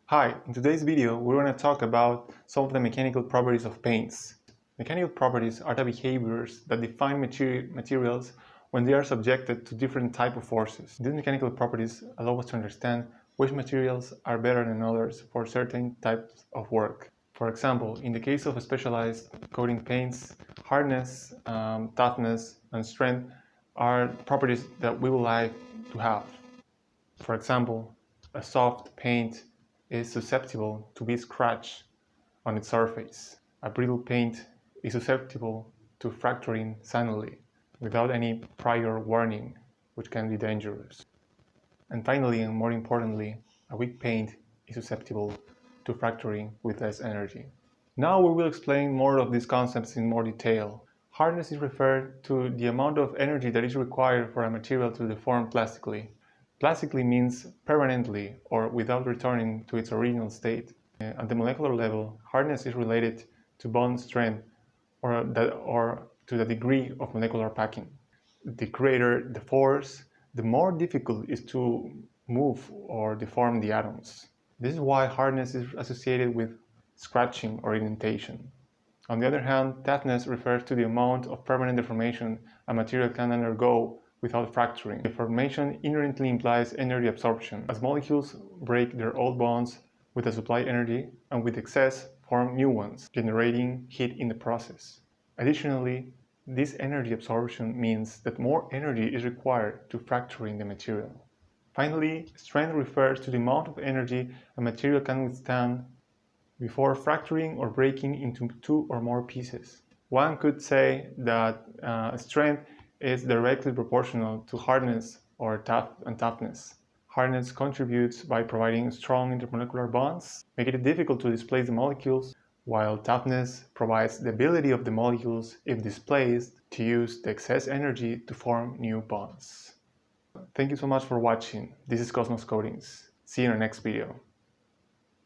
Hi, in today's video we're going to talk about some of the mechanical properties of paints. Mechanical properties are the behaviors that define materials when they are subjected to different types of forces. These mechanical properties allow us to understand which materials are better than others for certain types of work. For example, in the case of specialized coating paints, hardness, toughness, and strength are properties that we would like to have. For example, a soft paint is susceptible to be scratched on its surface. A brittle paint is susceptible to fracturing suddenly without any prior warning, which can be dangerous. And finally, and more importantly, a weak paint is susceptible to fracturing with less energy. Now we will explain more of these concepts in more detail. Hardness is referred to the amount of energy that is required for a material to deform plastically. Plastically means permanently or without returning to its original state. At the molecular level, hardness is related to bond strength or to the degree of molecular packing. The greater the force, the more difficult it is to move or deform the atoms. This is why hardness is associated with scratching or indentation. On the other hand, toughness refers to the amount of permanent deformation a material can undergo without fracturing. Deformation inherently implies energy absorption, as molecules break their old bonds with a supply energy and with excess form new ones, generating heat in the process. Additionally, this energy absorption means that more energy is required to fracturing the material. Finally, strength refers to the amount of energy a material can withstand before fracturing or breaking into two or more pieces. One could say that strength is directly proportional to hardness or toughness. Hardness contributes by providing strong intermolecular bonds, making it difficult to displace the molecules, while toughness provides the ability of the molecules, if displaced, to use the excess energy to form new bonds. Thank you so much for watching. This is Cosmos Coatings. See you in the next video.